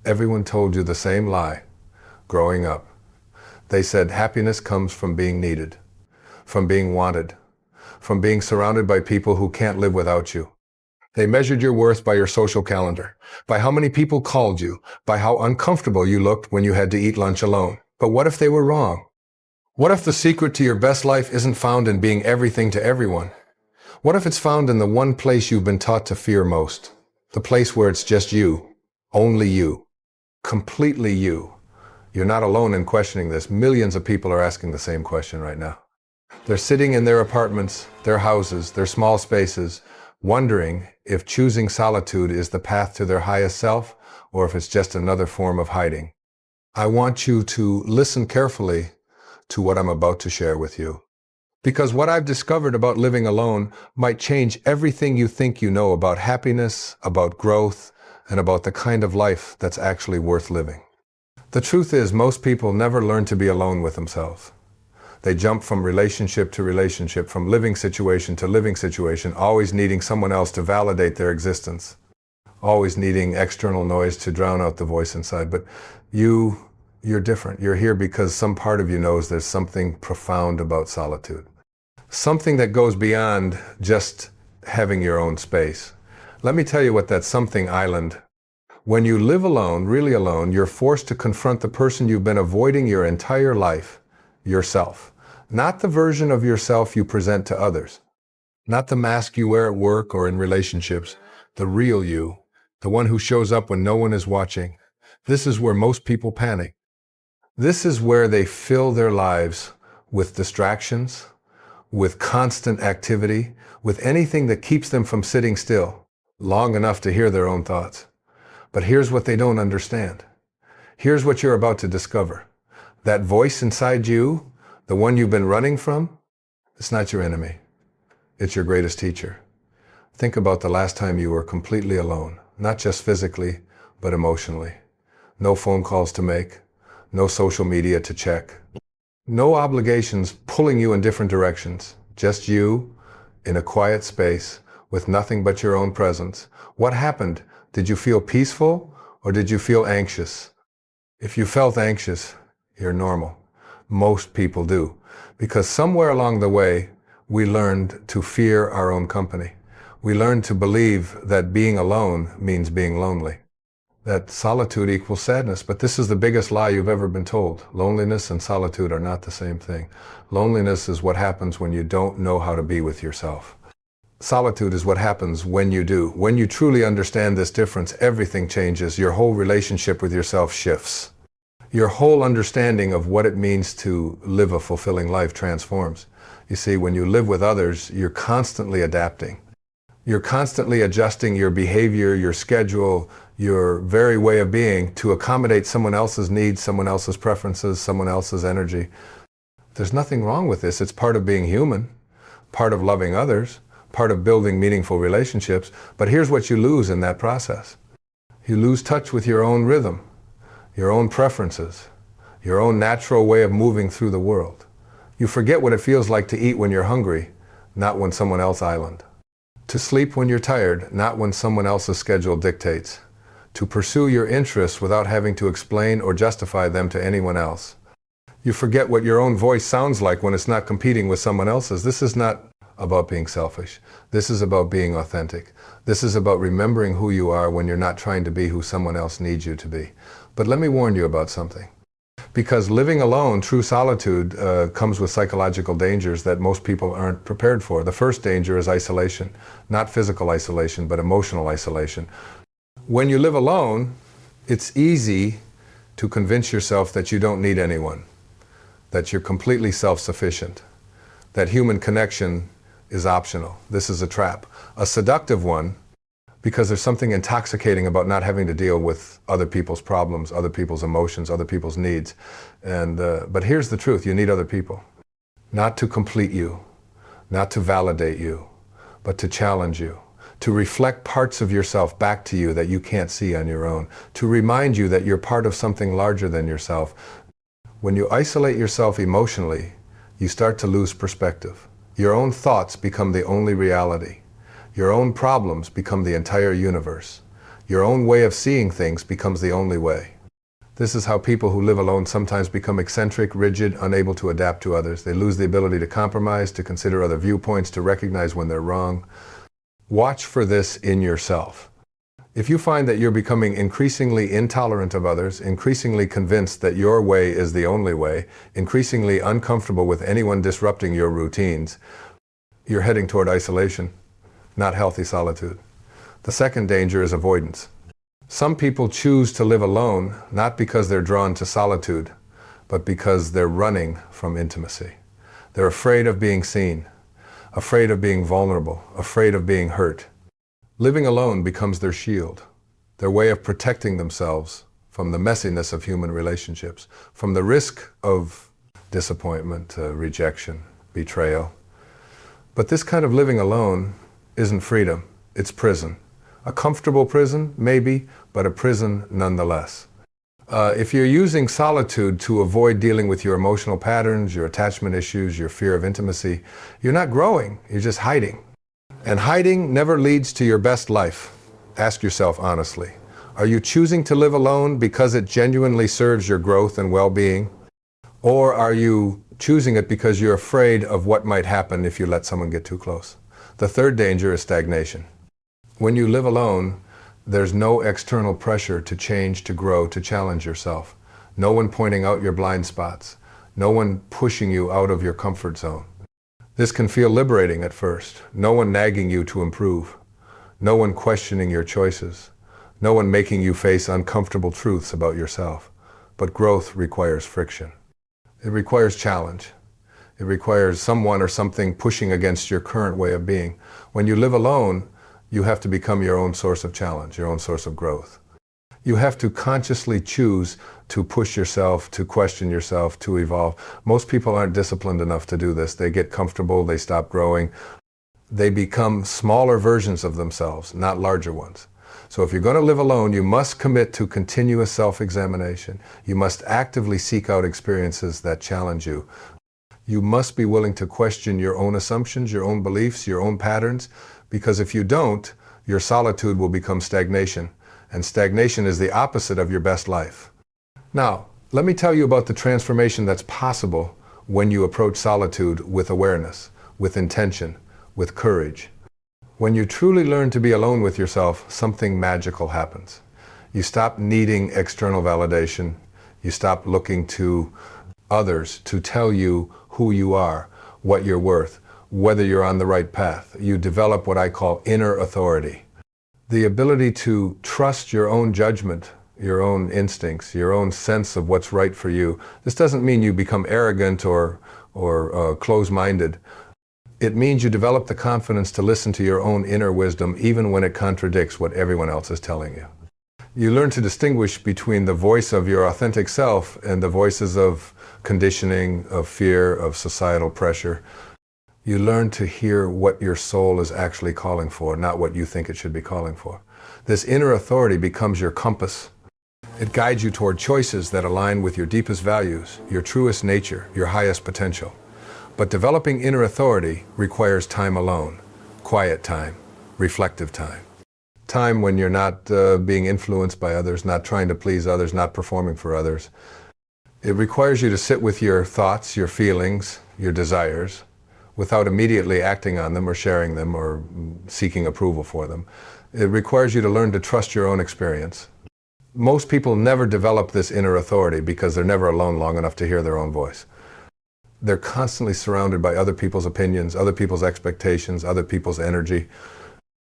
Everyone told you the same lie growing up. They said happiness comes from being needed, from being wanted, from being surrounded by people who can't live without you. They measured your worth by your social calendar, by how many people called you, by how uncomfortable you looked when you had to eat lunch alone. But what if they were wrong? What if the secret to your best life isn't found in being everything to everyone? What if it's found in the one place you've been taught to fear most? The place where it's just you, only you, completely you. You're not alone in questioning this. Millions of people are asking the same question right now. They're sitting in their apartments, their houses, their small spaces, wondering if choosing solitude is the path to their highest self or if it's just another form of hiding. I want you to listen carefully to what I'm about to share with you. Because what I've discovered about living alone might change everything you think you know about happiness, about growth, and about the kind of life that's actually worth living. The truth is, most people never learn to be alone with themselves. They jump from relationship to relationship, from living situation to living situation, always needing someone else to validate their existence, always needing external noise to drown out the voice inside. But you're different. You're here because some part of you knows there's something profound about solitude. Something that goes beyond just having your own space. Let me tell you what that something island. When you live alone, really alone, you're forced to confront the person you've been avoiding your entire life, yourself. Not the version of yourself you present to others. Not the mask you wear at work or in relationships. The real you. The one who shows up when no one is watching. This is where most people panic. This is where they fill their lives with distractions, with constant activity, with anything that keeps them from sitting still long enough to hear their own thoughts. But here's what they don't understand. Here's what you're about to discover. That voice inside you, the one you've been running from, it's not your enemy. It's your greatest teacher. Think about the last time you were completely alone, not just physically, but emotionally. No phone calls to make, no social media to check, no obligations pulling you in different directions, just you in a quiet space with nothing but your own presence. What happened? Did you feel peaceful or did you feel anxious? If you felt anxious, you're normal. Most people do, because somewhere along the way, we learned to fear our own company. We learned to believe that being alone means being lonely, that solitude equals sadness. But this is the biggest lie you've ever been told. Loneliness and solitude are not the same thing. Loneliness is what happens when you don't know how to be with yourself. Solitude is what happens when you do. When you truly understand this difference, everything changes. Your whole relationship with yourself shifts. Your whole understanding of what it means to live a fulfilling life transforms. You see, when you live with others, you're constantly adapting. You're constantly adjusting your behavior, your schedule, your very way of being to accommodate someone else's needs, someone else's preferences, someone else's energy. There's nothing wrong with this. It's part of being human, part of loving others, part of building meaningful relationships. But here's what you lose in that process. You lose touch with your own rhythm, your own preferences, your own natural way of moving through the world. You forget what it feels like to eat when you're hungry, not when someone else's island. To sleep when you're tired, not when someone else's schedule dictates. To pursue your interests without having to explain or justify them to anyone else. You forget what your own voice sounds like when it's not competing with someone else's. This is not about being selfish. This is about being authentic. This is about remembering who you are when you're not trying to be who someone else needs you to be. But let me warn you about something. Because living alone, true solitude, comes with psychological dangers that most people aren't prepared for. The first danger is isolation. Not physical isolation, but emotional isolation. When you live alone, it's easy to convince yourself that you don't need anyone, that you're completely self-sufficient, that human connection is optional. This is a trap. A seductive one, because there's something intoxicating about not having to deal with other people's problems, other people's emotions, other people's needs. But here's the truth, you need other people. Not to complete you, not to validate you, but to challenge you, to reflect parts of yourself back to you that you can't see on your own, to remind you that you're part of something larger than yourself. When you isolate yourself emotionally, you start to lose perspective. Your own thoughts become the only reality. Your own problems become the entire universe. Your own way of seeing things becomes the only way. This is how people who live alone sometimes become eccentric, rigid, unable to adapt to others. They lose the ability to compromise, to consider other viewpoints, to recognize when they're wrong. Watch for this in yourself. If you find that you're becoming increasingly intolerant of others, increasingly convinced that your way is the only way, increasingly uncomfortable with anyone disrupting your routines, you're heading toward isolation, not healthy solitude. The second danger is avoidance. Some people choose to live alone not because they're drawn to solitude, but because they're running from intimacy. They're afraid of being seen, afraid of being vulnerable, afraid of being hurt. Living alone becomes their shield, their way of protecting themselves from the messiness of human relationships, from the risk of disappointment, rejection, betrayal. But this kind of living alone isn't freedom, it's prison. A comfortable prison, maybe, but a prison nonetheless. If you're using solitude to avoid dealing with your emotional patterns, your attachment issues, your fear of intimacy, you're not growing, you're just hiding. And hiding never leads to your best life. Ask yourself honestly, are you choosing to live alone because it genuinely serves your growth and well-being? Or are you choosing it because you're afraid of what might happen if you let someone get too close? The third danger is stagnation. When you live alone, there's no external pressure to change, to grow, to challenge yourself. No one pointing out your blind spots. No one pushing you out of your comfort zone. This can feel liberating at first. No one nagging you to improve. No one questioning your choices. No one making you face uncomfortable truths about yourself. But growth requires friction. It requires challenge. It requires someone or something pushing against your current way of being. When you live alone, you have to become your own source of challenge, your own source of growth. You have to consciously choose to push yourself, to question yourself, to evolve. Most people aren't disciplined enough to do this. They get comfortable, they stop growing. They become smaller versions of themselves, not larger ones. So if you're going to live alone, you must commit to continuous self-examination. You must actively seek out experiences that challenge you. You must be willing to question your own assumptions, your own beliefs, your own patterns, because if you don't, your solitude will become stagnation, and stagnation is the opposite of your best life. Now, let me tell you about the transformation that's possible when you approach solitude with awareness, with intention, with courage. When you truly learn to be alone with yourself, something magical happens. You stop needing external validation. You stop looking to others to tell you who you are, what you're worth, whether you're on the right path. You develop what I call inner authority. The ability to trust your own judgment, your own instincts, your own sense of what's right for you. This doesn't mean you become arrogant or close-minded. It means you develop the confidence to listen to your own inner wisdom even when it contradicts what everyone else is telling you. You learn to distinguish between the voice of your authentic self and the voices of conditioning, of fear, of societal pressure. You learn to hear what your soul is actually calling for, not what you think it should be calling for. This inner authority becomes your compass. It guides you toward choices that align with your deepest values, your truest nature, your highest potential. But developing inner authority requires time alone, quiet time, reflective time. Time when you're not being influenced by others, not trying to please others, not performing for others. It requires you to sit with your thoughts, your feelings, your desires, without immediately acting on them or sharing them or seeking approval for them. It requires you to learn to trust your own experience. Most people never develop this inner authority because they're never alone long enough to hear their own voice. They're constantly surrounded by other people's opinions, other people's expectations, other people's energy.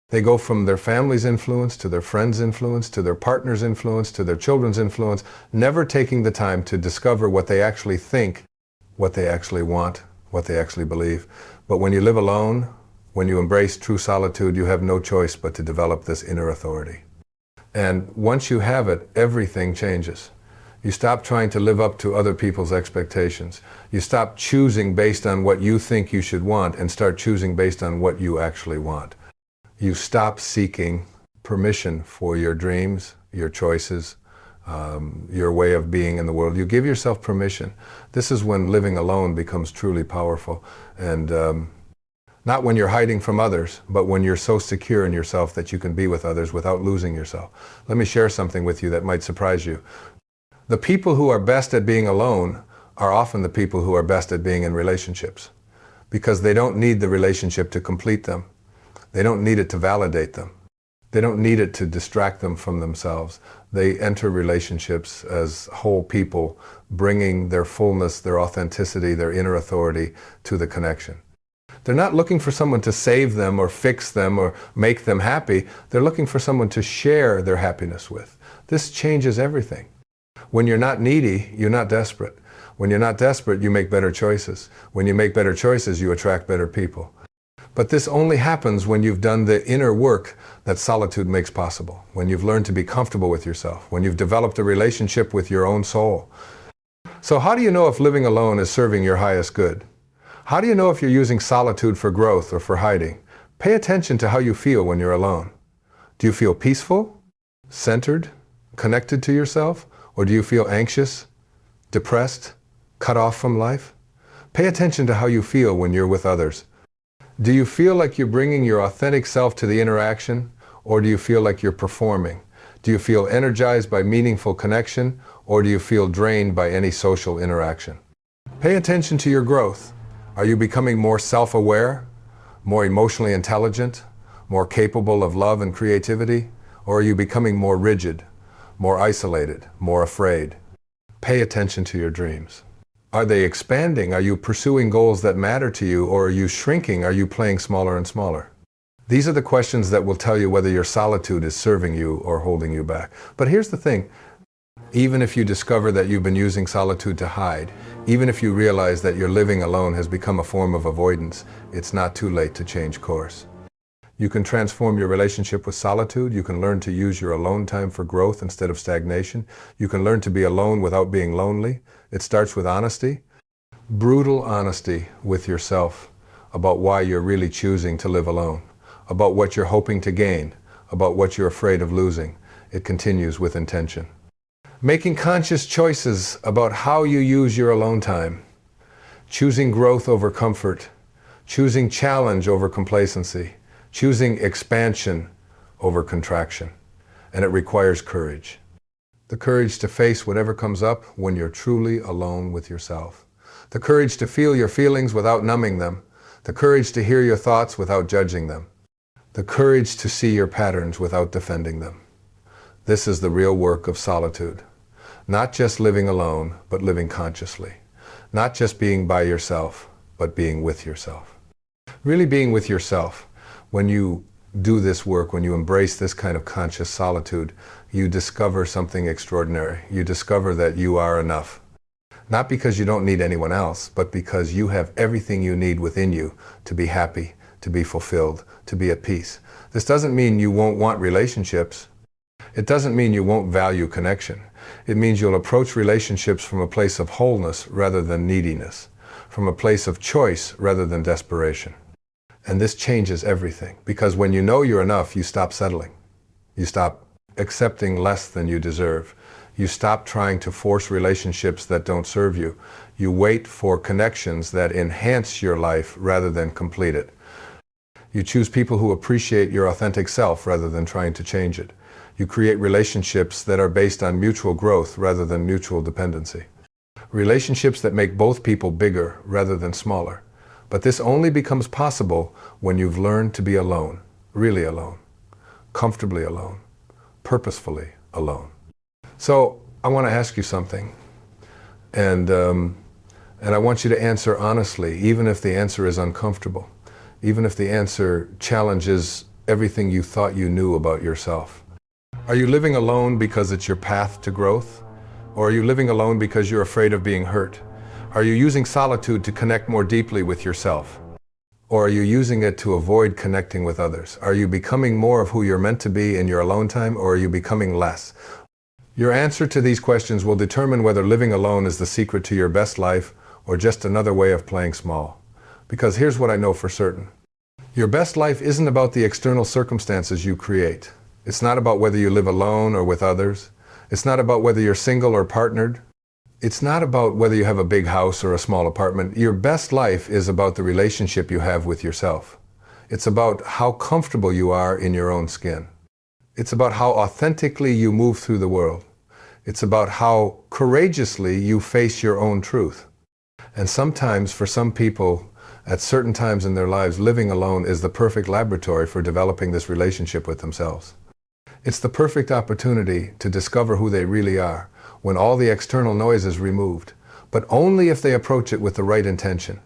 They go from their family's influence to their friends' influence, to their partner's influence, to their children's influence, never taking the time to discover what they actually think, what they actually want, what they actually believe. But when you live alone, when you embrace true solitude, you have no choice but to develop this inner authority. And once you have it, everything changes. You stop trying to live up to other people's expectations. You stop choosing based on what you think you should want and start choosing based on what you actually want. You stop seeking permission for your dreams, your choices, your way of being in the world. You give yourself permission. This is when living alone becomes truly powerful. And Not when you're hiding from others, but when you're so secure in yourself that you can be with others without losing yourself. Let me share something with you that might surprise you. The people who are best at being alone are often the people who are best at being in relationships, because they don't need the relationship to complete them. They don't need it to validate them. They don't need it to distract them from themselves. They enter relationships as whole people, bringing their fullness, their authenticity, their inner authority to the connection. They're not looking for someone to save them or fix them or make them happy. They're looking for someone to share their happiness with. This changes everything. When you're not needy, you're not desperate. When you're not desperate, you make better choices. When you make better choices, you attract better people. But this only happens when you've done the inner work that solitude makes possible, when you've learned to be comfortable with yourself, when you've developed a relationship with your own soul. So how do you know if living alone is serving your highest good? How do you know if you're using solitude for growth or for hiding? Pay attention to how you feel when you're alone. Do you feel peaceful, centered, connected to yourself? Or do you feel anxious, depressed, cut off from life? Pay attention to how you feel when you're with others. Do you feel like you're bringing your authentic self to the interaction, or do you feel like you're performing? Do you feel energized by meaningful connection, or do you feel drained by any social interaction? Pay attention to your growth. Are you becoming more self-aware, more emotionally intelligent, more capable of love and creativity, or are you becoming more rigid, more isolated, more afraid? Pay attention to your dreams. Are they expanding? Are you pursuing goals that matter to you, or are you shrinking? Are you playing smaller and smaller? These are the questions that will tell you whether your solitude is serving you or holding you back. But here's the thing. Even if you discover that you've been using solitude to hide, even if you realize that your living alone has become a form of avoidance, it's not too late to change course. You can transform your relationship with solitude. You can learn to use your alone time for growth instead of stagnation. You can learn to be alone without being lonely. It starts with honesty, brutal honesty with yourself about why you're really choosing to live alone, about what you're hoping to gain, about what you're afraid of losing. It continues with intention. Making conscious choices about how you use your alone time, choosing growth over comfort, choosing challenge over complacency, choosing expansion over contraction. And it requires courage. The courage to face whatever comes up when you're truly alone with yourself. The courage to feel your feelings without numbing them. The courage to hear your thoughts without judging them. The courage to see your patterns without defending them. This is the real work of solitude. Not just living alone, but living consciously. Not just being by yourself, but being with yourself. Really being with yourself. When you do this work, when you embrace this kind of conscious solitude, you discover something extraordinary. You discover that you are enough. Not because you don't need anyone else, but because you have everything you need within you to be happy, to be fulfilled, to be at peace. This doesn't mean you won't want relationships. It doesn't mean you won't value connection. It means you'll approach relationships from a place of wholeness rather than neediness, from a place of choice rather than desperation. And this changes everything, because when you know you're enough, you stop settling. You stop accepting less than you deserve. You stop trying to force relationships that don't serve you. You wait for connections that enhance your life rather than complete it. You choose people who appreciate your authentic self rather than trying to change it. You create relationships that are based on mutual growth rather than mutual dependency. Relationships that make both people bigger rather than smaller. But this only becomes possible when you've learned to be alone, really alone, comfortably alone, purposefully alone. So I want to ask you something, and I want you to answer honestly, even if the answer is uncomfortable, even if the answer challenges everything you thought you knew about yourself. Are you living alone because it's your path to growth? Or are you living alone because you're afraid of being hurt? Are you using solitude to connect more deeply with yourself? Or are you using it to avoid connecting with others? Are you becoming more of who you're meant to be in your alone time, or are you becoming less? Your answer to these questions will determine whether living alone is the secret to your best life or just another way of playing small. Because here's what I know for certain. Your best life isn't about the external circumstances you create. It's not about whether you live alone or with others. It's not about whether you're single or partnered. It's not about whether you have a big house or a small apartment. Your best life is about the relationship you have with yourself. It's about how comfortable you are in your own skin. It's about how authentically you move through the world. It's about how courageously you face your own truth. And sometimes, for some people, at certain times in their lives, living alone is the perfect laboratory for developing this relationship with themselves. It's the perfect opportunity to discover who they really are when all the external noise is removed, but only if they approach it with the right intention.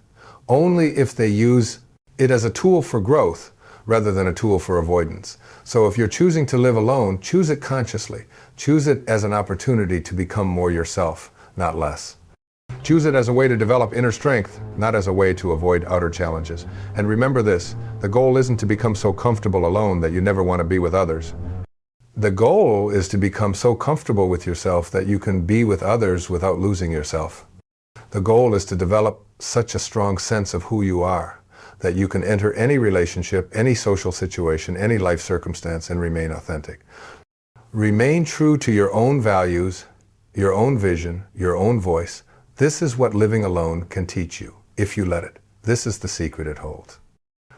Only if they use it as a tool for growth rather than a tool for avoidance. So if you're choosing to live alone, choose it consciously. Choose it as an opportunity to become more yourself, not less. Choose it as a way to develop inner strength, not as a way to avoid outer challenges. And remember this, the goal isn't to become so comfortable alone that you never want to be with others. The goal is to become so comfortable with yourself that you can be with others without losing yourself. The goal is to develop such a strong sense of who you are that you can enter any relationship, any social situation, any life circumstance and remain authentic. Remain true to your own values, your own vision, your own voice. This is what living alone can teach you, if you let it. This is the secret it holds.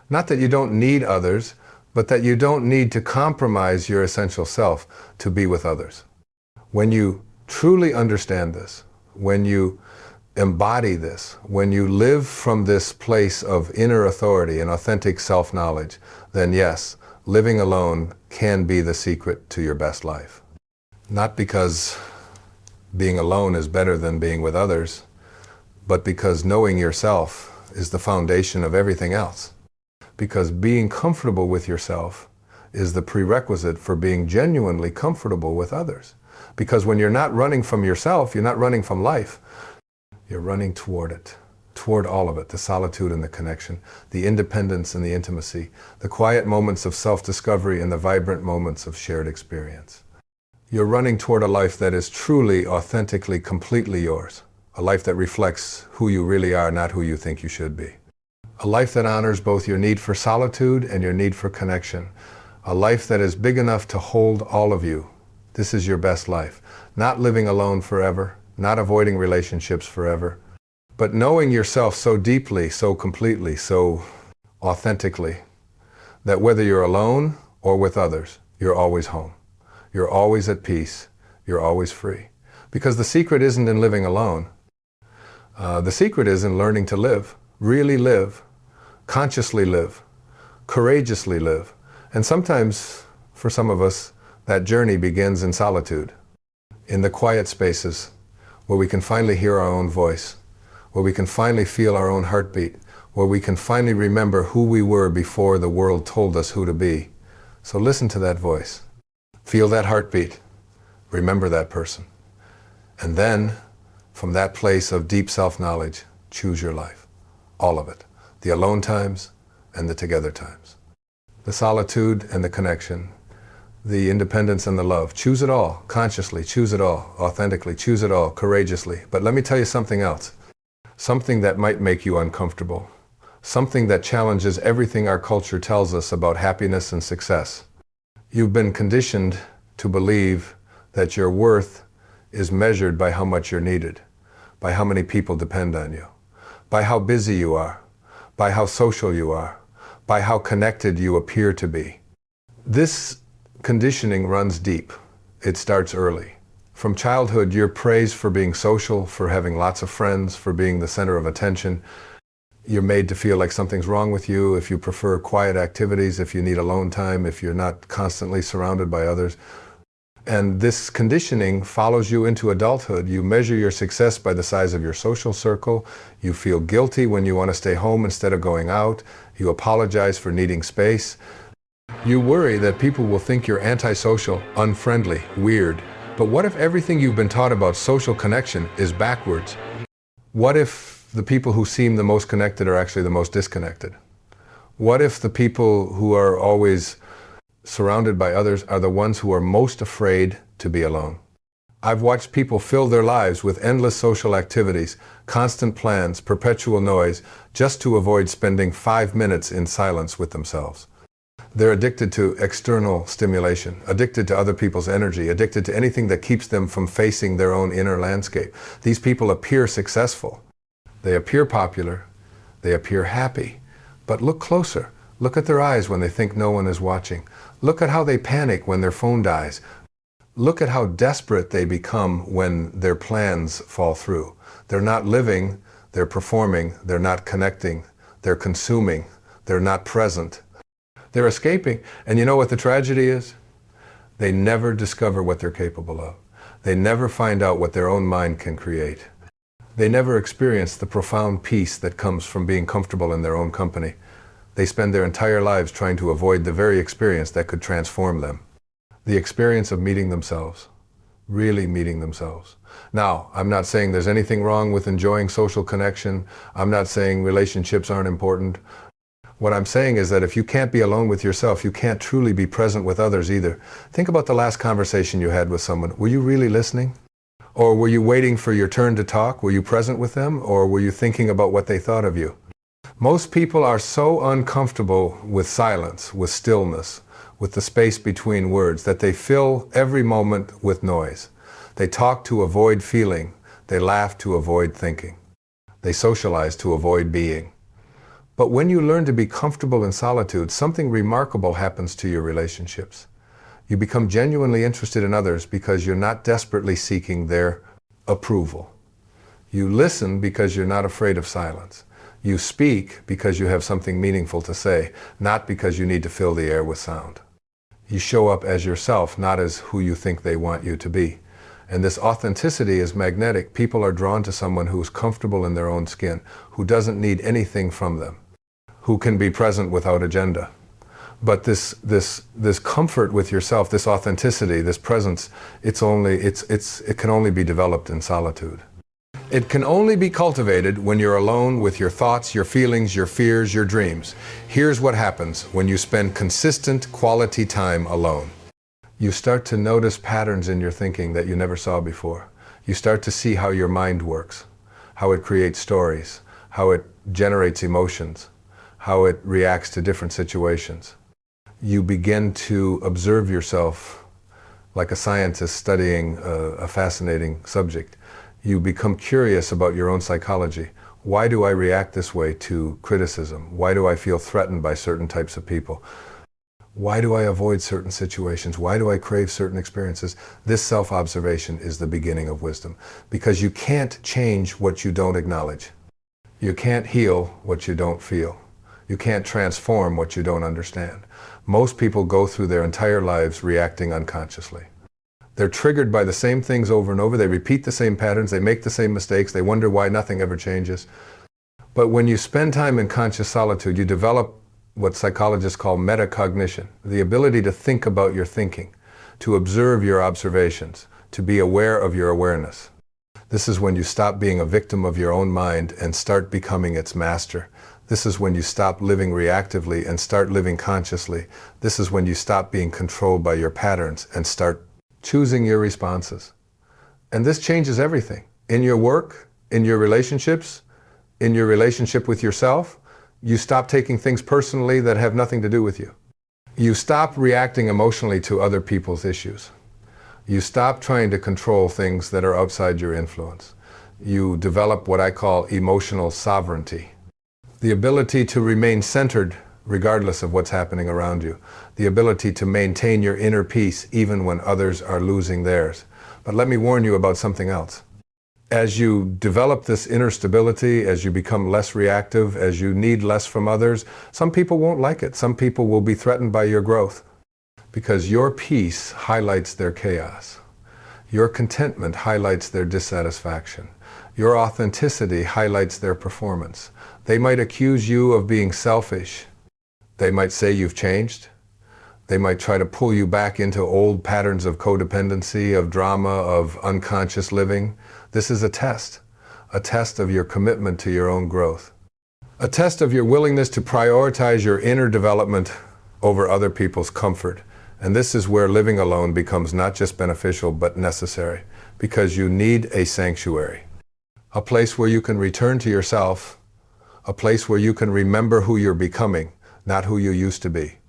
Not that you don't need others, but that you don't need to compromise your essential self to be with others. When you truly understand this, when you embody this, when you live from this place of inner authority and authentic self-knowledge, then yes, living alone can be the secret to your best life. Not because being alone is better than being with others, but because knowing yourself is the foundation of everything else. Because being comfortable with yourself is the prerequisite for being genuinely comfortable with others. Because when you're not running from yourself, you're not running from life. You're running toward it, toward all of it, the solitude and the connection, the independence and the intimacy, the quiet moments of self-discovery and the vibrant moments of shared experience. You're running toward a life that is truly, authentically, completely yours. A life that reflects who you really are, not who you think you should be. A life that honors both your need for solitude and your need for connection. A life that is big enough to hold all of you. This is your best life. Not living alone forever, not avoiding relationships forever, but knowing yourself so deeply, so completely, so authentically, that whether you're alone or with others, you're always home. You're always at peace. You're always free. Because the secret isn't in living alone. The secret is in learning to live, really live, consciously live, courageously live. And sometimes, for some of us, that journey begins in solitude, in the quiet spaces where we can finally hear our own voice, where we can finally feel our own heartbeat, where we can finally remember who we were before the world told us who to be. So listen to that voice. Feel that heartbeat. Remember that person. And then, from that place of deep self-knowledge, choose your life. All of it. The alone times and the together times. The solitude and the connection. The independence and the love. Choose it all. Consciously. Choose it all. Authentically. Choose it all. Courageously. But let me tell you something else. Something that might make you uncomfortable. Something that challenges everything our culture tells us about happiness and success. You've been conditioned to believe that your worth is measured by how much you're needed, by how many people depend on you, by how busy you are, by how social you are, by how connected you appear to be. This conditioning runs deep. It starts early. From childhood, you're praised for being social, for having lots of friends, for being the center of attention. You're made to feel like something's wrong with you if you prefer quiet activities, if you need alone time, if you're not constantly surrounded by others. And this conditioning follows you into adulthood. You measure your success by the size of your social circle. You feel guilty when you want to stay home instead of going out. You apologize for needing space. You worry that people will think you're antisocial, unfriendly, weird. But what if everything you've been taught about social connection is backwards? What if the people who seem the most connected are actually the most disconnected? What if the people who are always surrounded by others are the ones who are most afraid to be alone? I've watched people fill their lives with endless social activities, constant plans, perpetual noise, just to avoid spending 5 minutes in silence with themselves. They're addicted to external stimulation, addicted to other people's energy, addicted to anything that keeps them from facing their own inner landscape. These people appear successful. They appear popular. They appear happy. But look closer. Look at their eyes when they think no one is watching. Look at how they panic when their phone dies. Look at how desperate they become when their plans fall through. They're not living, they're performing, they're not connecting, they're consuming, they're not present. They're escaping. And you know what the tragedy is? They never discover what they're capable of. They never find out what their own mind can create. They never experience the profound peace that comes from being comfortable in their own company. They spend their entire lives trying to avoid the very experience that could transform them. The experience of meeting themselves, really meeting themselves. Now, I'm not saying there's anything wrong with enjoying social connection. I'm not saying relationships aren't important. What I'm saying is that if you can't be alone with yourself, you can't truly be present with others either. Think about the last conversation you had with someone. Were you really listening? Or were you waiting for your turn to talk? Were you present with them? Or were you thinking about what they thought of you? Most people are so uncomfortable with silence, with stillness, with the space between words, that they fill every moment with noise. They talk to avoid feeling. They laugh to avoid thinking. They socialize to avoid being. But when you learn to be comfortable in solitude, something remarkable happens to your relationships. You become genuinely interested in others because you're not desperately seeking their approval. You listen because you're not afraid of silence. You speak because you have something meaningful to say, not because you need to fill the air with sound. You show up as yourself, not as who you think they want you to be. And this authenticity is magnetic. People are drawn to someone who's comfortable in their own skin, who doesn't need anything from them, who can be present without agenda. But this comfort with yourself, this authenticity, this presence, it can only be developed in solitude. It can only be cultivated when you're alone with your thoughts, your feelings, your fears, your dreams. Here's what happens when you spend consistent quality time alone. You start to notice patterns in your thinking that you never saw before. You start to see how your mind works, how it creates stories, how it generates emotions, how it reacts to different situations. You begin to observe yourself like a scientist studying a fascinating subject. You become curious about your own psychology. Why do I react this way to criticism? Why do I feel threatened by certain types of people? Why do I avoid certain situations? Why do I crave certain experiences? This self-observation is the beginning of wisdom, because you can't change what you don't acknowledge. You can't heal what you don't feel. You can't transform what you don't understand. Most people go through their entire lives reacting unconsciously. They're triggered by the same things over and over. They repeat the same patterns. They make the same mistakes. They wonder why nothing ever changes. But when you spend time in conscious solitude, you develop what psychologists call metacognition, the ability to think about your thinking, to observe your observations, to be aware of your awareness. This is when you stop being a victim of your own mind and start becoming its master. This is when you stop living reactively and start living consciously. This is when you stop being controlled by your patterns and start choosing your responses. And this changes everything. In your work, in your relationships, in your relationship with yourself, you stop taking things personally that have nothing to do with you. You stop reacting emotionally to other people's issues. You stop trying to control things that are outside your influence. You develop what I call emotional sovereignty. The ability to remain centered regardless of what's happening around you. The ability to maintain your inner peace even when others are losing theirs. But let me warn you about something else. As you develop this inner stability, as you become less reactive, as you need less from others, some people won't like it. Some people will be threatened by your growth, because your peace highlights their chaos. Your contentment highlights their dissatisfaction. Your authenticity highlights their performance. They might accuse you of being selfish. They might say you've changed. They might try to pull you back into old patterns of codependency, of drama, of unconscious living. This is a test of your commitment to your own growth, a test of your willingness to prioritize your inner development over other people's comfort. And this is where living alone becomes not just beneficial, but necessary, because you need a sanctuary, a place where you can return to yourself, a place where you can remember who you're becoming, not who you used to be.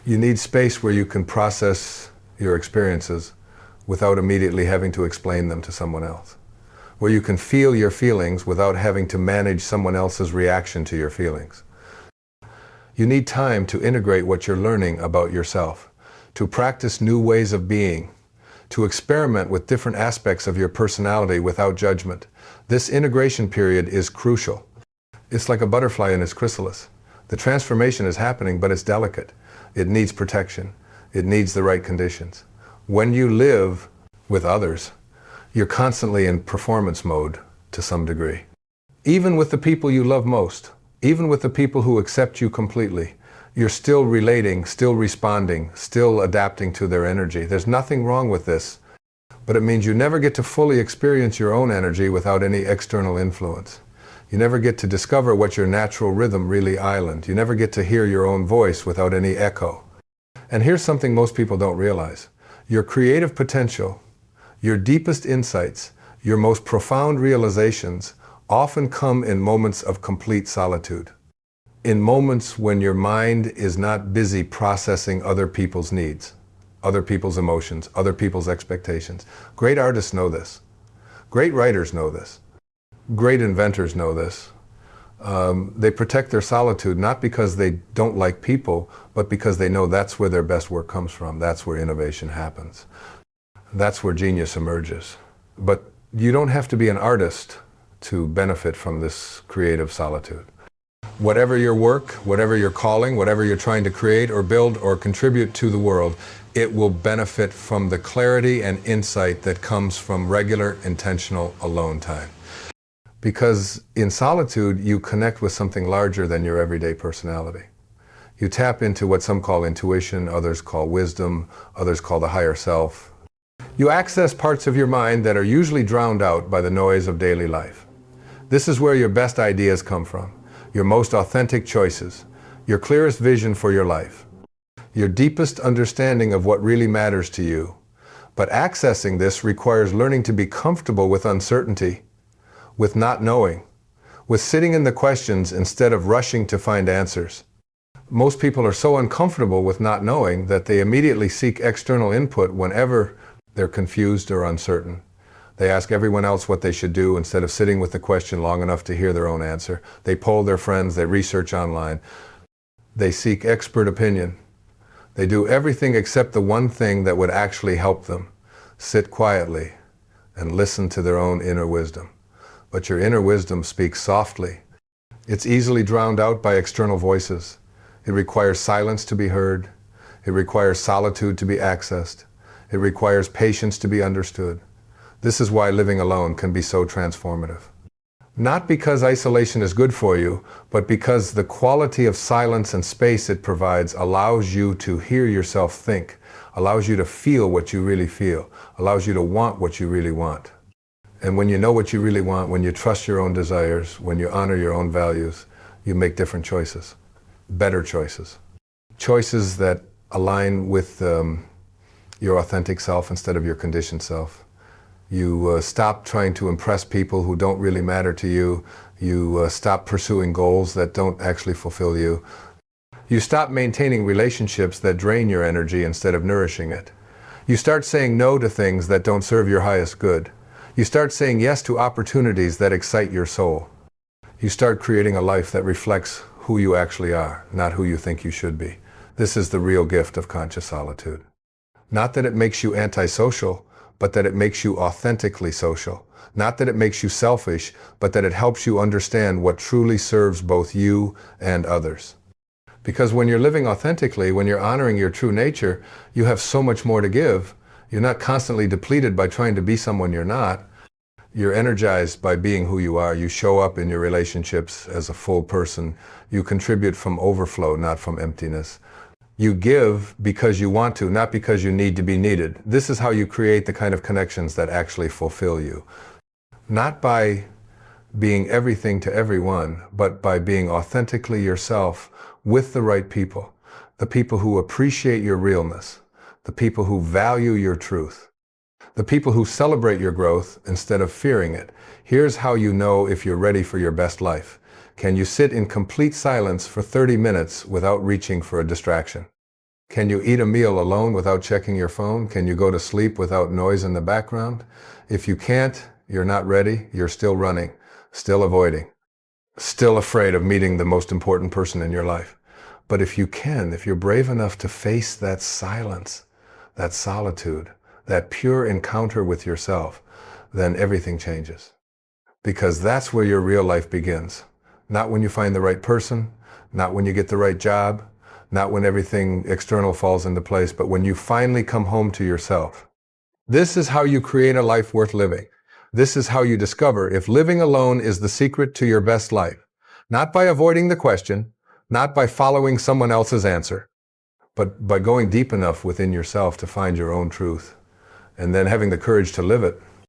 You need space where you can process your experiences without immediately having to explain them to someone else. Where you can feel your feelings without having to manage someone else's reaction to your feelings. You need time to integrate what you're learning about yourself, to practice new ways of being, to experiment with different aspects of your personality without judgment. This integration period is crucial. It's like a butterfly in its chrysalis. The transformation is happening, but it's delicate. It needs protection. It needs the right conditions. When you live with others, you're constantly in performance mode to some degree. Even with the people you love most, even with the people who accept you completely, you're still relating, still responding, still adapting to their energy. There's nothing wrong with this, but it means you never get to fully experience your own energy without any external influence. You never get to discover what your natural rhythm really island. You never get to hear your own voice without any echo. And here's something most people don't realize. Your creative potential, your deepest insights, your most profound realizations often come in moments of complete solitude. In moments when your mind is not busy processing other people's needs, other people's emotions, other people's expectations. Great artists know this. Great writers know this. Great inventors know this. They protect their solitude not because they don't like people, but because they know that's where their best work comes from. That's where innovation happens. That's where genius emerges. But you don't have to be an artist to benefit from this creative solitude. Whatever your work, whatever your calling, whatever you're trying to create or build or contribute to the world, it will benefit from the clarity and insight that comes from regular, intentional alone time. Because in solitude, you connect with something larger than your everyday personality. You tap into what some call intuition, others call wisdom, others call the higher self. You access parts of your mind that are usually drowned out by the noise of daily life. This is where your best ideas come from, your most authentic choices, your clearest vision for your life, your deepest understanding of what really matters to you. But accessing this requires learning to be comfortable with uncertainty, with not knowing, with sitting in the questions instead of rushing to find answers. Most people are so uncomfortable with not knowing that they immediately seek external input whenever they're confused or uncertain. They ask everyone else what they should do instead of sitting with the question long enough to hear their own answer. They poll their friends, they research online. They seek expert opinion. They do everything except the one thing that would actually help them. Sit quietly and listen to their own inner wisdom. But your inner wisdom speaks softly. It's easily drowned out by external voices. It requires silence to be heard. It requires solitude to be accessed. It requires patience to be understood. This is why living alone can be so transformative. Not because isolation is good for you, but because the quality of silence and space it provides allows you to hear yourself think, allows you to feel what you really feel, allows you to want what you really want. And when you know what you really want, when you trust your own desires, when you honor your own values, you make different choices, better choices. Choices that align with your authentic self instead of your conditioned self. You stop trying to impress people who don't really matter to you. You stop pursuing goals that don't actually fulfill you. You stop maintaining relationships that drain your energy instead of nourishing it. You start saying no to things that don't serve your highest good. You start saying yes to opportunities that excite your soul. You start creating a life that reflects who you actually are, not who you think you should be. This is the real gift of conscious solitude. Not that it makes you antisocial, but that it makes you authentically social. Not that it makes you selfish, but that it helps you understand what truly serves both you and others. Because when you're living authentically, when you're honoring your true nature, you have so much more to give. You're not constantly depleted by trying to be someone you're not. You're energized by being who you are. You show up in your relationships as a full person. You contribute from overflow, not from emptiness. You give because you want to, not because you need to be needed. This is how you create the kind of connections that actually fulfill you. Not by being everything to everyone, but by being authentically yourself with the right people. The people who appreciate your realness. The people who value your truth. The people who celebrate your growth instead of fearing it. Here's how you know if you're ready for your best life. Can you sit in complete silence for 30 minutes without reaching for a distraction? Can you eat a meal alone without checking your phone? Can you go to sleep without noise in the background? If you can't, you're not ready, you're still running, still avoiding, still afraid of meeting the most important person in your life. But if you can, if you're brave enough to face that silence, that solitude, that pure encounter with yourself, then everything changes. Because that's where your real life begins. Not when you find the right person, not when you get the right job, not when everything external falls into place, but when you finally come home to yourself. This is how you create a life worth living. This is how you discover if living alone is the secret to your best life. Not by avoiding the question, not by following someone else's answer, but by going deep enough within yourself to find your own truth, and then having the courage to live it.